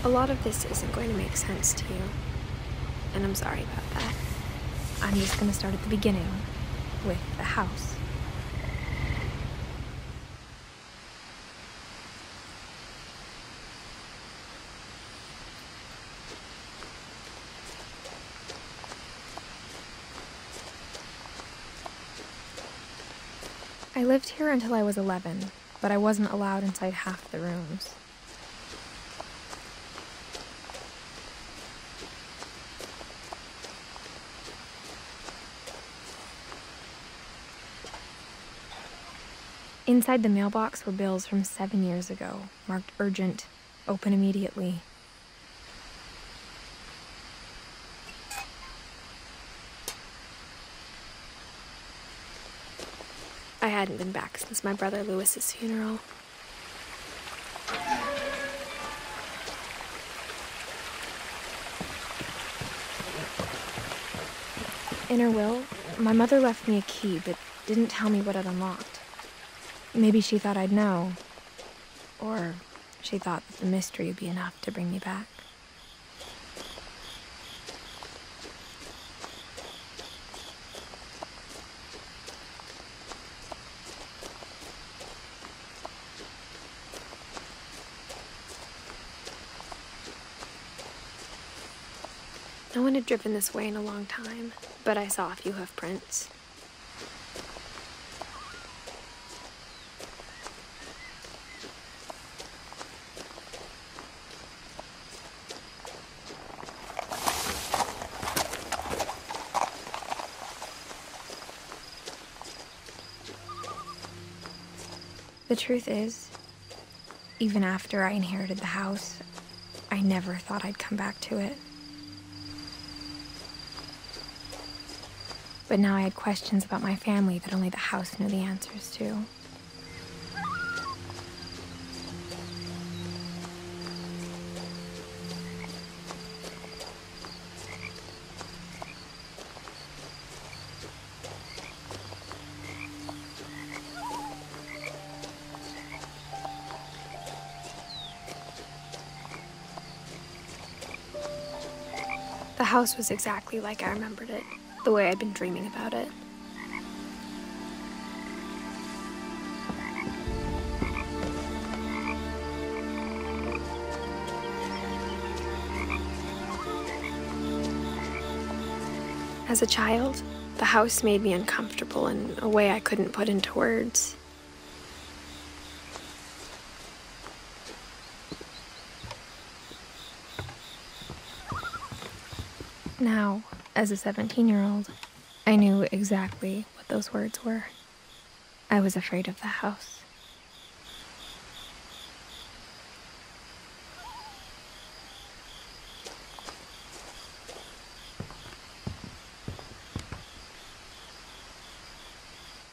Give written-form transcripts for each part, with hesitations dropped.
A lot of this isn't going to make sense to you, and I'm sorry about that. I'm just going to start at the beginning, with the house. I lived here until I was 11, but I wasn't allowed inside half the rooms. Inside the mailbox were bills from 7 years ago, marked urgent, open immediately. I hadn't been back since my brother Lewis's funeral. In her will, my mother left me a key, but didn't tell me what it unlocked. Maybe she thought I'd know. Or she thought that the mystery would be enough to bring me back. No one had driven this way in a long time, but I saw a few hoof prints. The truth is, even after I inherited the house, I never thought I'd come back to it. But now I had questions about my family that only the house knew the answers to. The house was exactly like I remembered it, the way I'd been dreaming about it. As a child, the house made me uncomfortable in a way I couldn't put into words. Now, as a 17-year-old, I knew exactly what those words were. I was afraid of the house.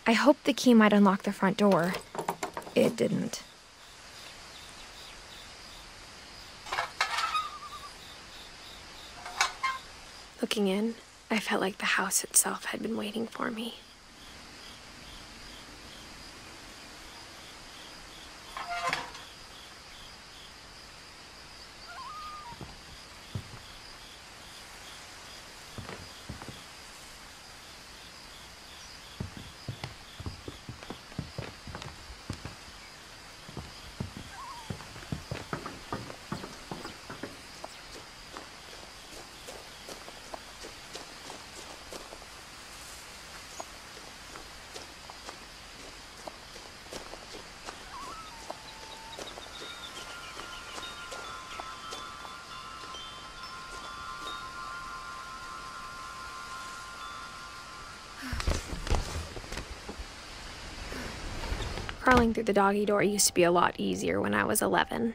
I hoped the key might unlock the front door. It didn't. Looking in, I felt like the house itself had been waiting for me. Crawling through the doggy door used to be a lot easier when I was 11.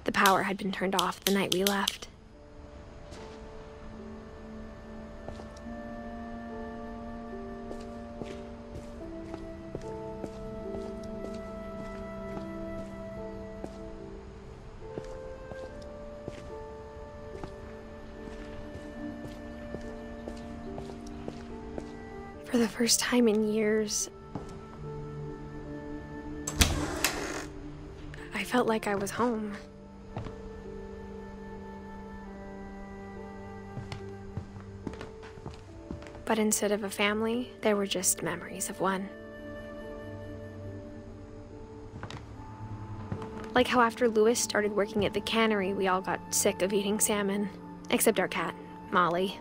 The power had been turned off the night we left. For the first time in years, I felt like I was home. But instead of a family, there were just memories of one. Like how after Louis started working at the cannery, we all got sick of eating salmon. Except our cat, Molly.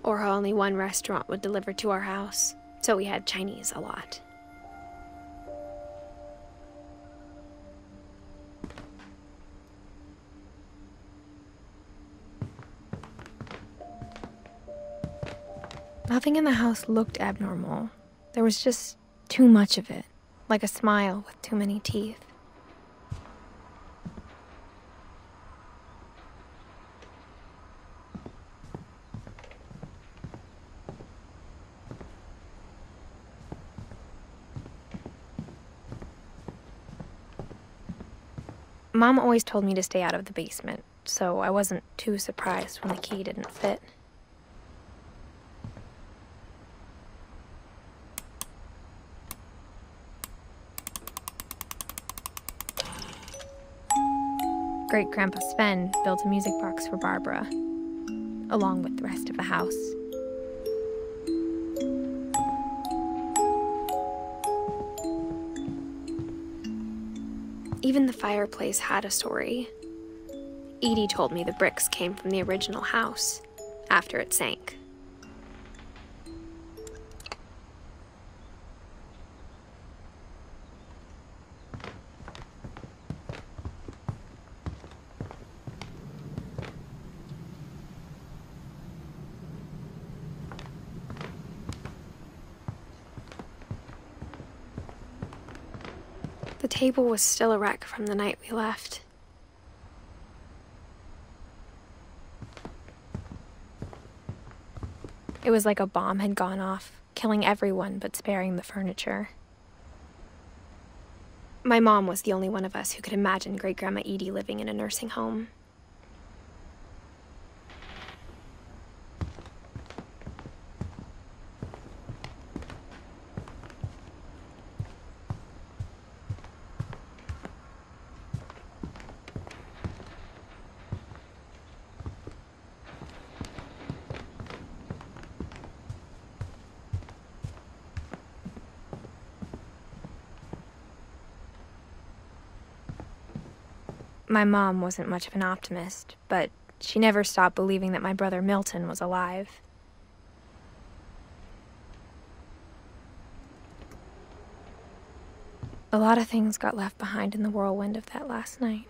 Or how only one restaurant would deliver to our house, so we had Chinese a lot. Nothing in the house looked abnormal. There was just too much of it, like a smile with too many teeth. Mom always told me to stay out of the basement, so I wasn't too surprised when the key didn't fit. Great-Grandpa Sven built a music box for Barbara, along with the rest of the house. Even the fireplace had a story. Edie told me the bricks came from the original house, after it sank. The table was still a wreck from the night we left. It was like a bomb had gone off, killing everyone but sparing the furniture. My mom was the only one of us who could imagine Great-Grandma Edie living in a nursing home. My mom wasn't much of an optimist, but she never stopped believing that my brother Milton was alive. A lot of things got left behind in the whirlwind of that last night.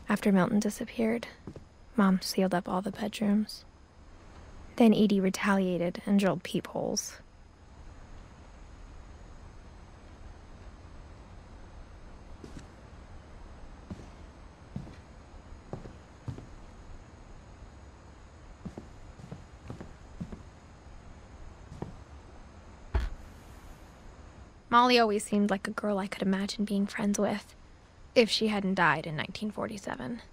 After Milton disappeared, Mom sealed up all the bedrooms. Then Edie retaliated and drilled peepholes. Molly always seemed like a girl I could imagine being friends with, if she hadn't died in 1947.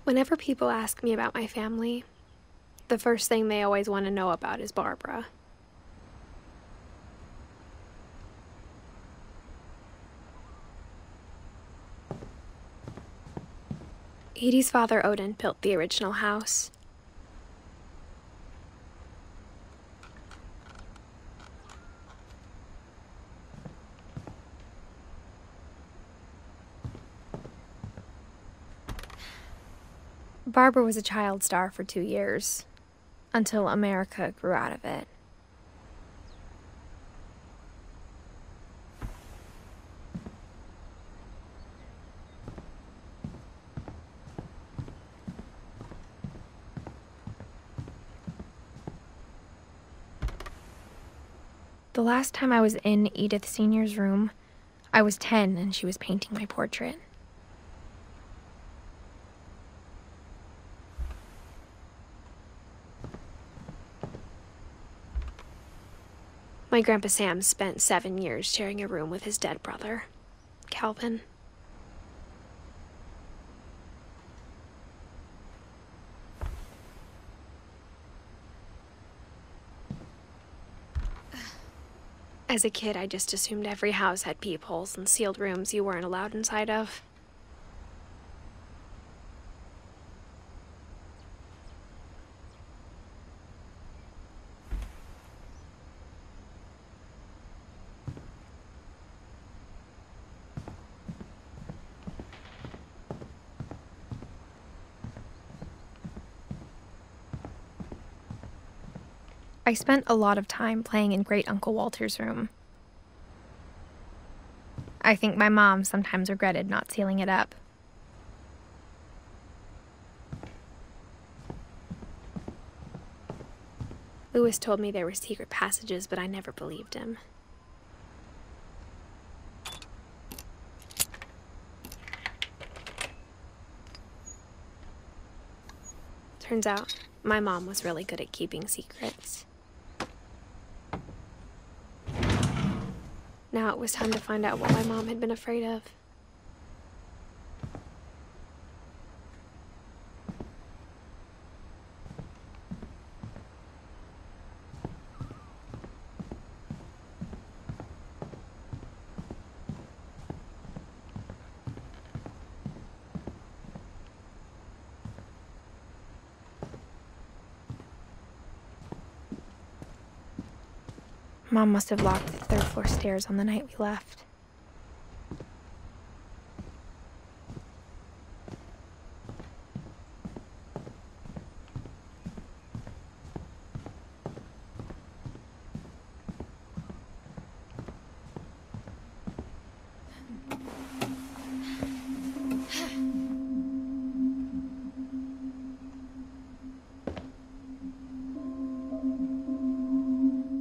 Whenever people ask me about my family, the first thing they always want to know about is Barbara. Edie's father, Odin, built the original house. Barbara was a child star for 2 years, until America grew out of it. The last time I was in Edith Sr.'s room, I was 10 and she was painting my portrait. My Grandpa Sam spent 7 years sharing a room with his dead brother, Calvin. As a kid, I just assumed every house had peepholes and sealed rooms you weren't allowed inside of. I spent a lot of time playing in Great Uncle Walter's room. I think my mom sometimes regretted not sealing it up. Lewis told me there were secret passages, but I never believed him. Turns out, my mom was really good at keeping secrets. Now it was time to find out what my mom had been afraid of. Mom must have locked the third floor stairs on the night we left.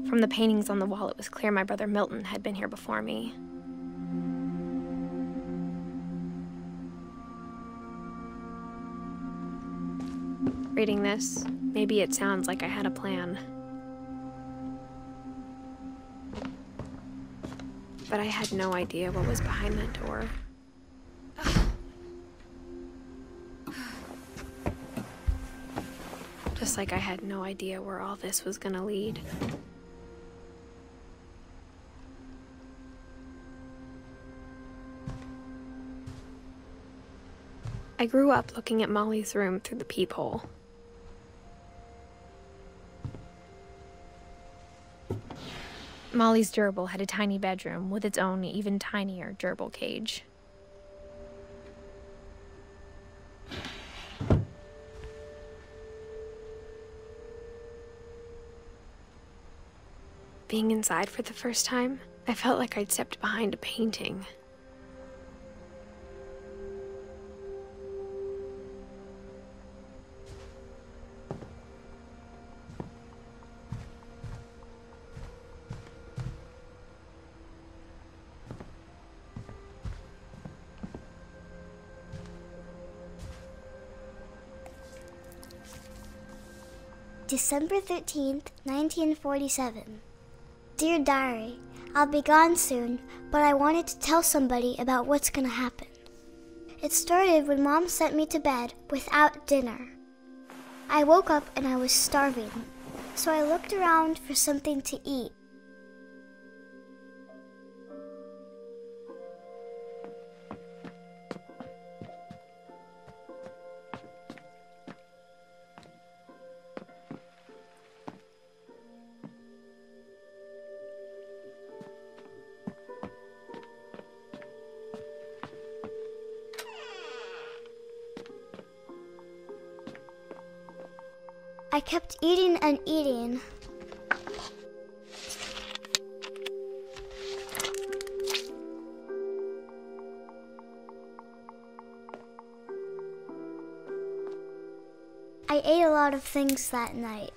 From the paintings on the wall, it was clear my brother Milton had been here before me. Reading this, maybe it sounds like I had a plan. But I had no idea what was behind that door. Just like I had no idea where all this was gonna lead. I grew up looking at Molly's room through the peephole. Molly's gerbil had a tiny bedroom with its own even tinier gerbil cage. Being inside for the first time, I felt like I'd stepped behind a painting. December 13th, 1947. Dear Diary, I'll be gone soon, but I wanted to tell somebody about what's gonna happen. It started when Mom sent me to bed without dinner. I woke up and I was starving, so I looked around for something to eat. I kept eating and eating. I ate a lot of things that night.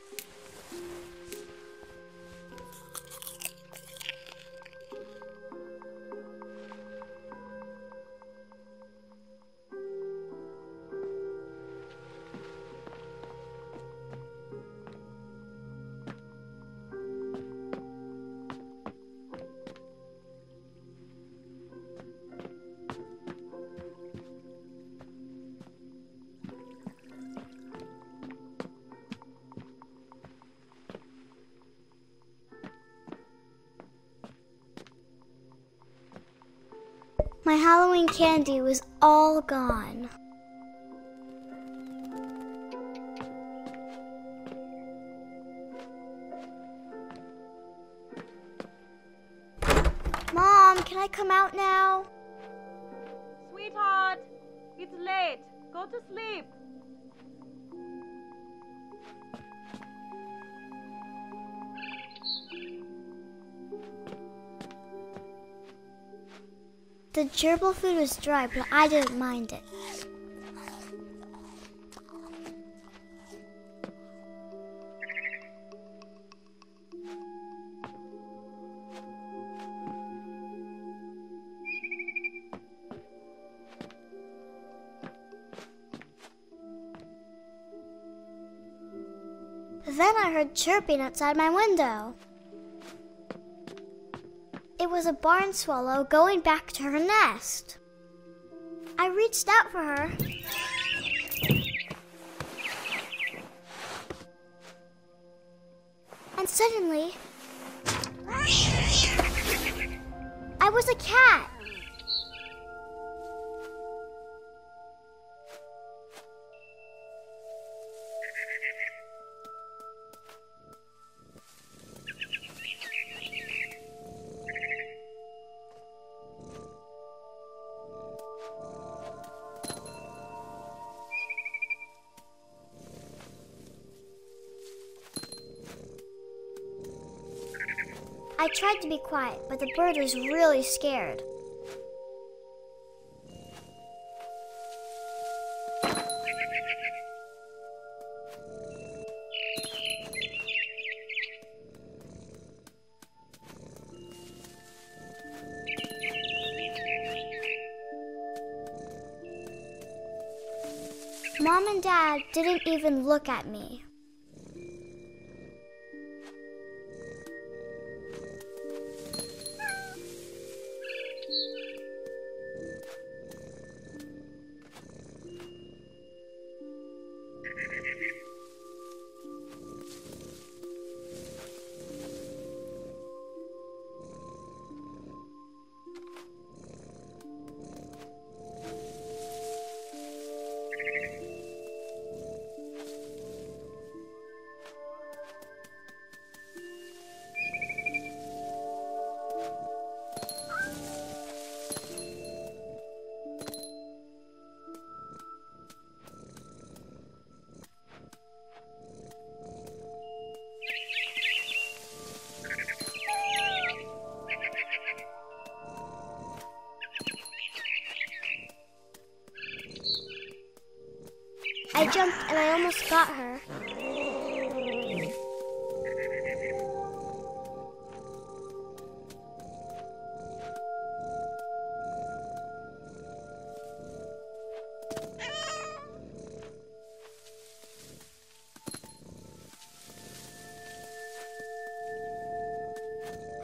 My Halloween candy was all gone. Mom, can I come out now? Sweetheart, it's late. Go to sleep. The gerbil food was dry, but I didn't mind it. Then I heard chirping outside my window. It was a barn swallow going back to her nest. I reached out for her. And suddenly, I was a cat. I tried to be quiet, but the bird was really scared. Mom and Dad didn't even look at me. I jumped and I almost got her.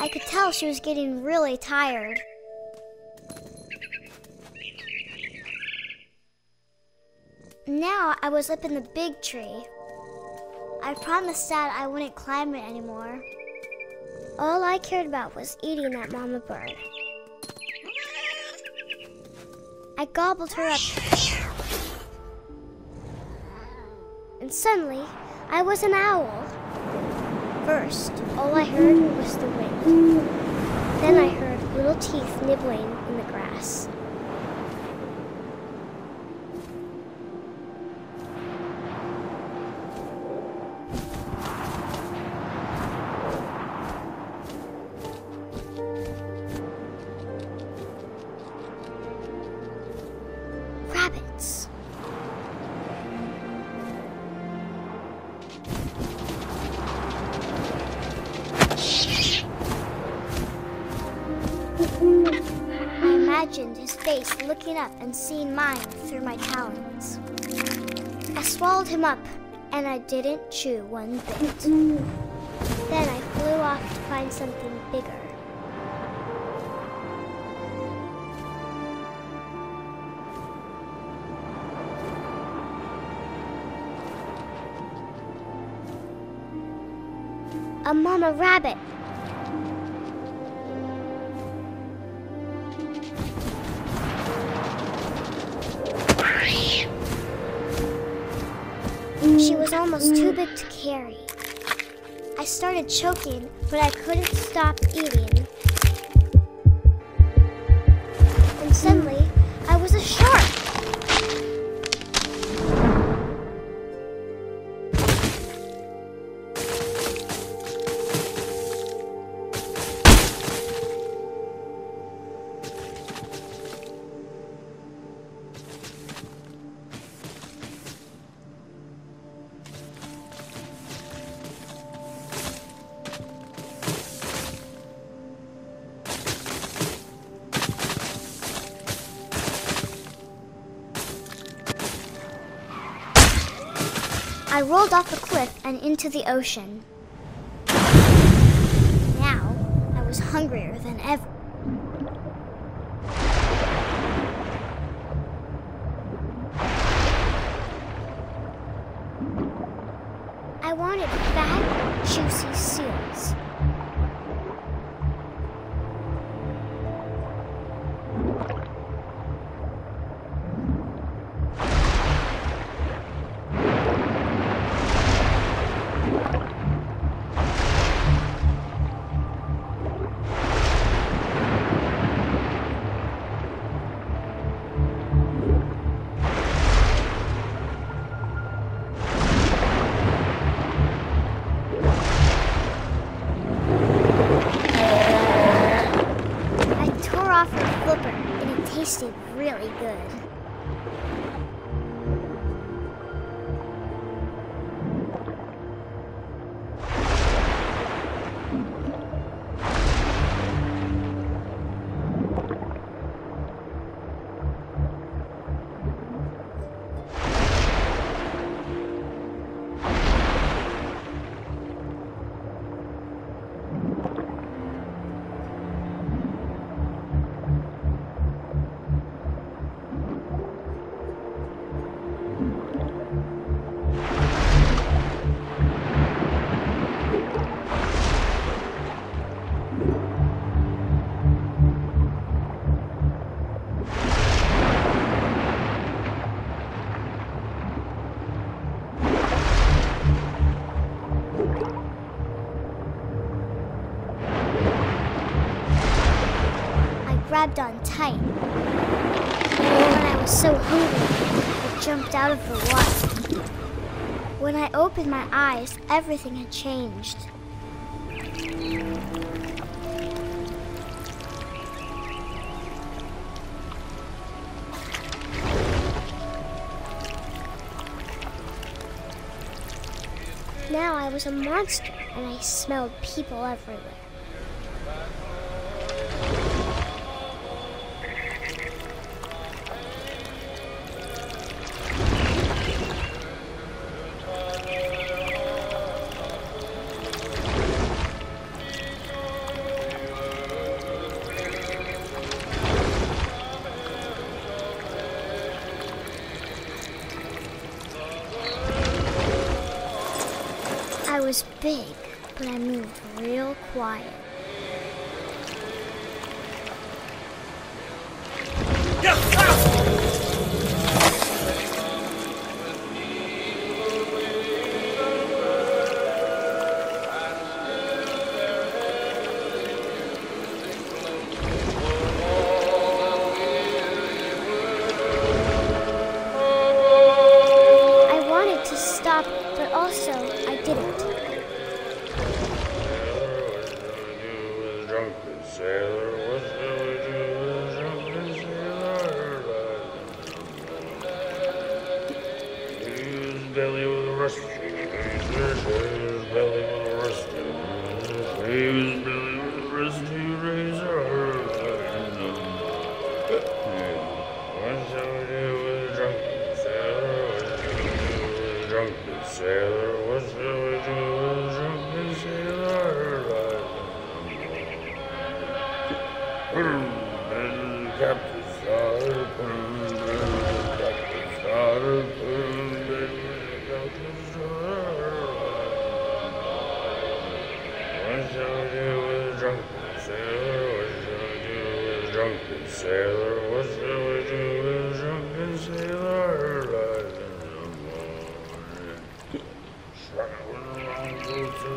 I could tell she was getting really tired. Now I was up in the big tree. I promised Dad I wouldn't climb it anymore. All I cared about was eating that mama bird. I gobbled her up. And suddenly, I was an owl. First, all I heard was the wind. Then I heard little teeth nibbling in the grass. Rabbits. I imagined his face looking up and seeing mine through my talons. I swallowed him up, and I didn't chew one bit. Then I flew off to find something bigger. A mama rabbit. almost too big to carry. I started choking, but I couldn't stop eating. And suddenly, I was a shark. I rolled off the cliff and into the ocean. Now, I was hungrier than ever. I wanted fat, juicy seals. Tasted really good. Grabbed on tight. When I was so hungry, I jumped out of the water. When I opened my eyes, everything had changed. Now I was a monster, and I smelled people everywhere. I was big, but I moved real quiet. I wanted to stop, but also I didn't. Belly with a rusty razor, belly with a rusty razor, belly with a rusty razor. What shall we do with a drunken sailor? What shall we do with a drunken sailor? What shall we do with a drunken sailor? And the captain's daughter, the captain's daughter. What shall we do with a drunken sailor? What shall we do with a drunken sailor? What shall we do with a drunken sailor? What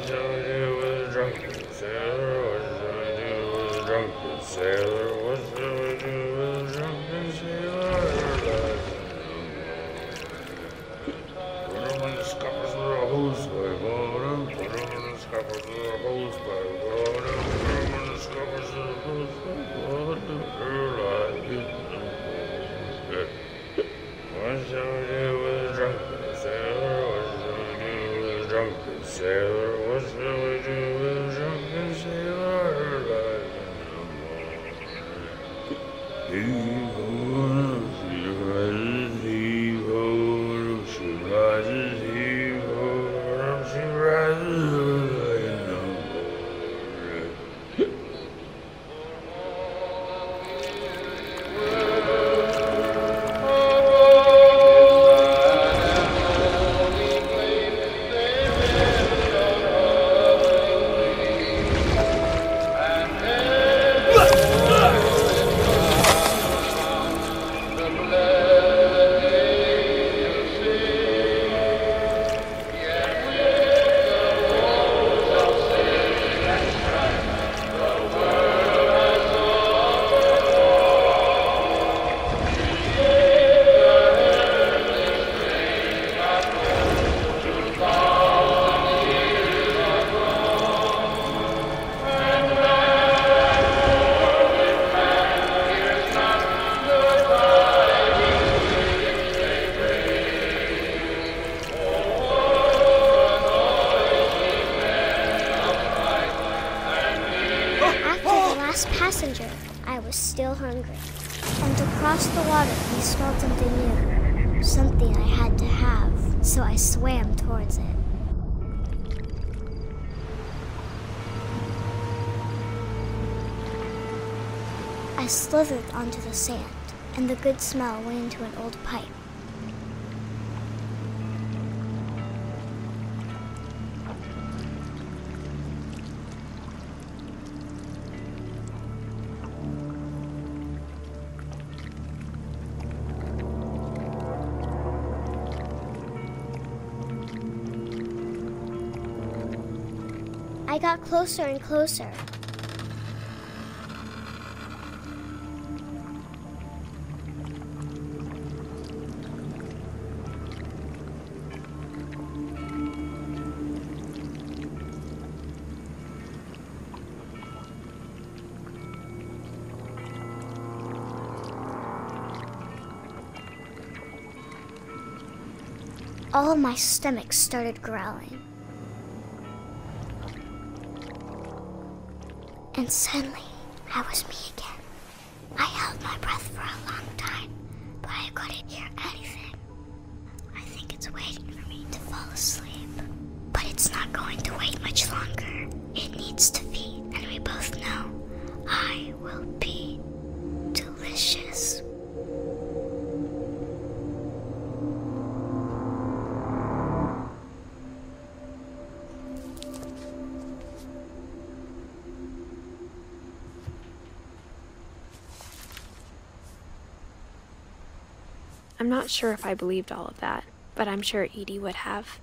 shall we do with a drunken sailor? What shall we do with a drunken sailor? What shall we do with a drunken sailor? Put him in the scuppers with a hose pipe on him. Put him in the scuppers with a hose pipe on him. Put him in the scuppers with a hose pipe on him. What shall we do with a drunken sailor? What shall we do with a drunken sailor? What shall we do with a drunken sailor? Heave-ho, she rises, heave-ho, she rises, heave-ho, she rises like a number. Passenger, I was still hungry. And across the water, we smelled something new. Something I had to have, so I swam towards it. I slithered onto the sand, and the good smell went into an old pipe. I got closer and closer. All my stomach started growling. And suddenly, I was me again. I held my breath for a long time, but I couldn't hear anything. I think it's waiting for me to fall asleep. But it's not going to wait much longer. It needs to feed, and we both know I will be delicious. I'm not sure if I believed all of that, but I'm sure Edie would have.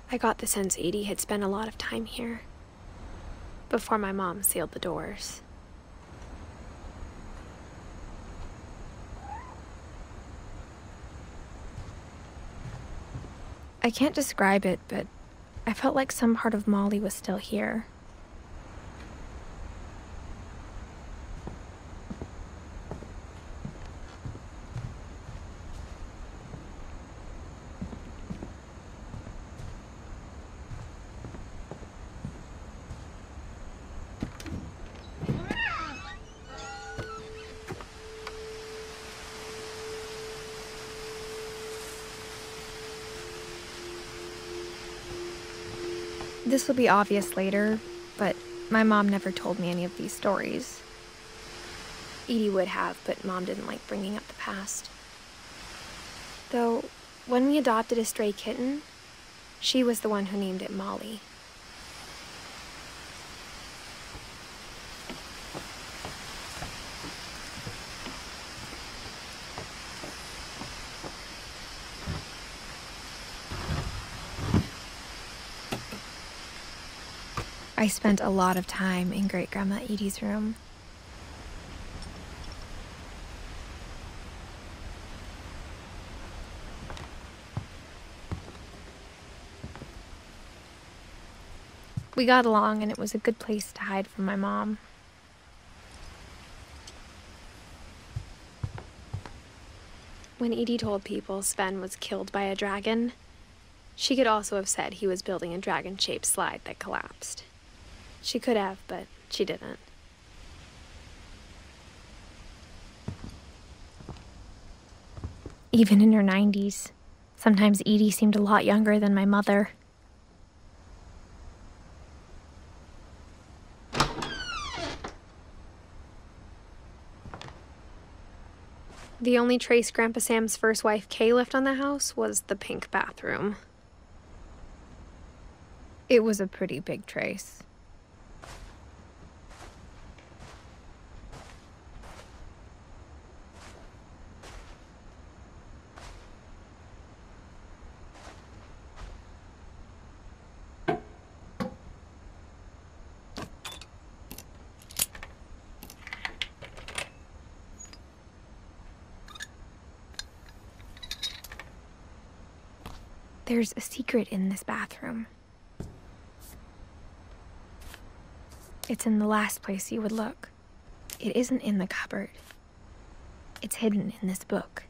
I got the sense Edie had spent a lot of time here, before my mom sealed the doors. I can't describe it, but I felt like some part of Molly was still here. This will be obvious later, but my mom never told me any of these stories. Edie would have, but Mom didn't like bringing up the past. Though, when we adopted a stray kitten, she was the one who named it Molly. I spent a lot of time in Great-Grandma Edie's room. We got along, and it was a good place to hide from my mom. When Edie told people Sven was killed by a dragon, she could also have said he was building a dragon-shaped slide that collapsed. She could have, but she didn't. Even in her 90s, sometimes Edie seemed a lot younger than my mother. The only trace Grandpa Sam's first wife, Kay, left on the house was the pink bathroom. It was a pretty big trace. There's a secret in this bathroom. It's in the last place you would look. It isn't in the cupboard. It's hidden in this book.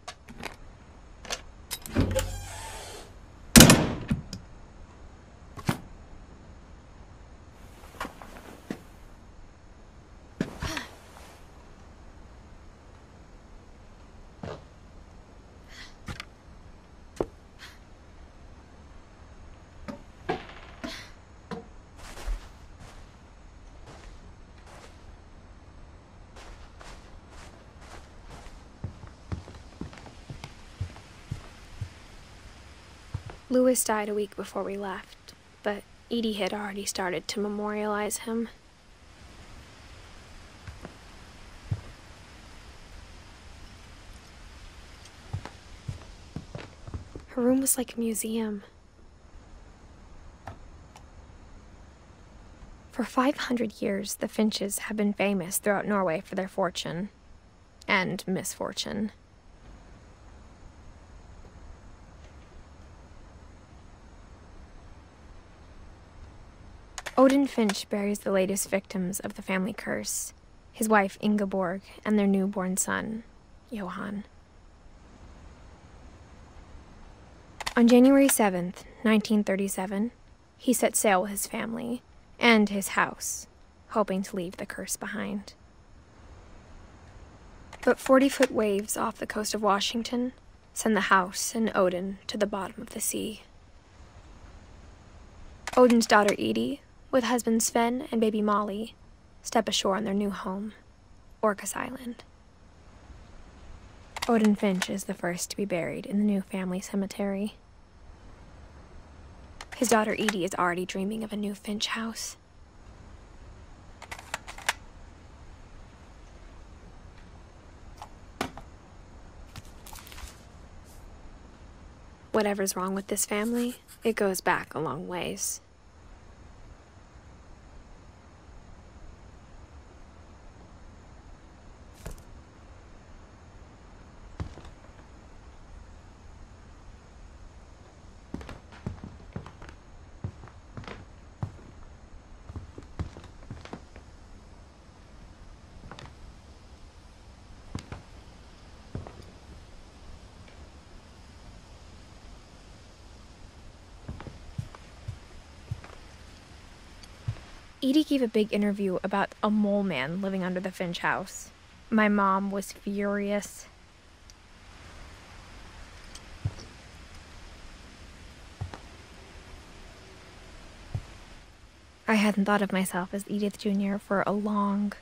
Louis died a week before we left, but Edie had already started to memorialize him. Her room was like a museum. For 500 years, the Finches have been famous throughout Norway for their fortune and misfortune. Odin Finch buries the latest victims of the family curse, his wife Ingeborg and their newborn son, Johan. On January 7th, 1937, he set sail with his family and his house, hoping to leave the curse behind. But 40-foot waves off the coast of Washington send the house and Odin to the bottom of the sea. Odin's daughter Edie, with husband Sven and baby Molly, step ashore on their new home, Orcas Island. Odin Finch is the first to be buried in the new family cemetery. His daughter Edie is already dreaming of a new Finch house. Whatever's wrong with this family, it goes back a long ways. Edie gave a big interview about a mole man living under the Finch house. My mom was furious. I hadn't thought of myself as Edith Jr. for a long,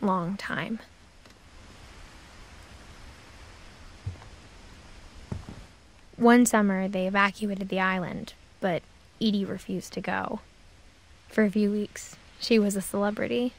long time. One summer, they evacuated the island, but Edie refused to go. For a few weeks, she was a celebrity.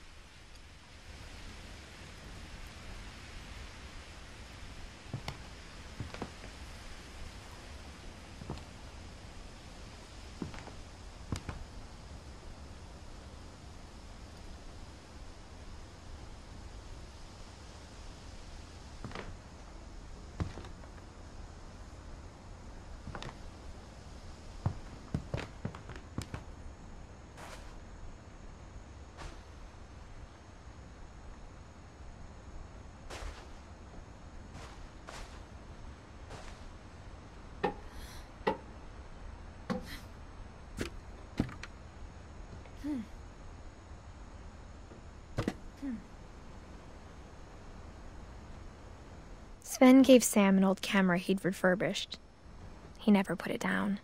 Sven gave Sam an old camera he'd refurbished. He never put it down.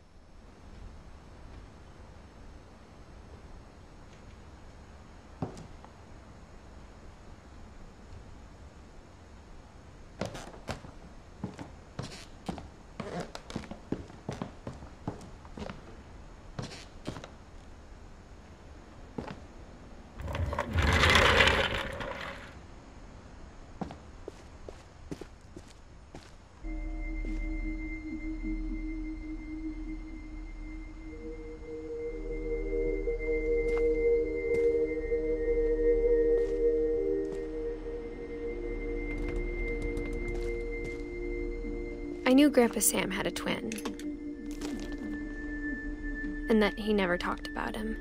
I knew Grandpa Sam had a twin, and that he never talked about him.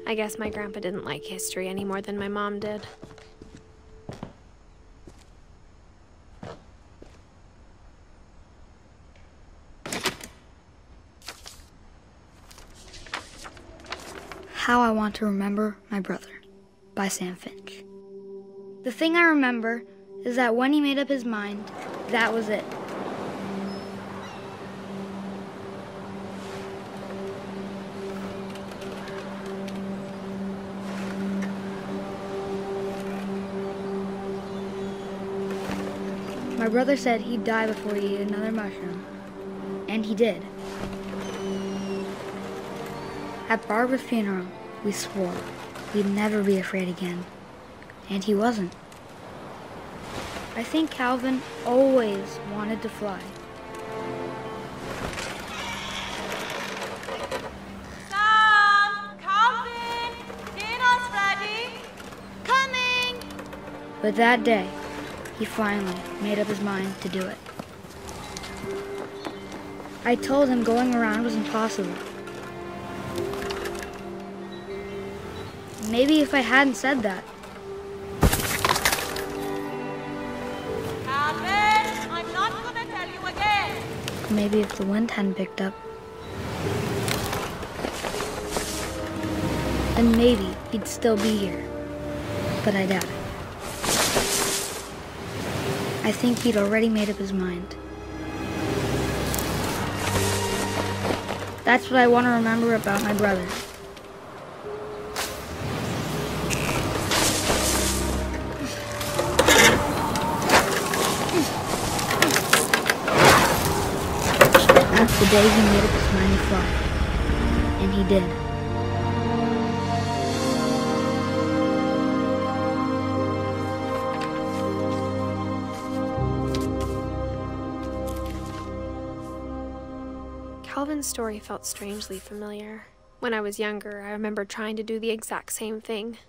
I guess my grandpa didn't like history any more than my mom did. How I Want to Remember My Brother by Sam Finch. The thing I remember is that when he made up his mind, that was it. My brother said he'd die before he ate another mushroom, and he did. At Barbara's funeral, we swore we'd never be afraid again, and he wasn't. I think Calvin always wanted to fly. Sam! Calvin! Dinner's ready! Coming! But that day, he finally made up his mind to do it. I told him going around was impossible. Maybe if I hadn't said that. Calvin! I'm not gonna tell you again! Maybe if the wind hadn't picked up. And maybe he'd still be here. But I doubt it. I think he'd already made up his mind. That's what I want to remember about my brother. That's the day he made up his mind to fly. And he did. Calvin's story felt strangely familiar. When I was younger, I remember trying to do the exact same thing.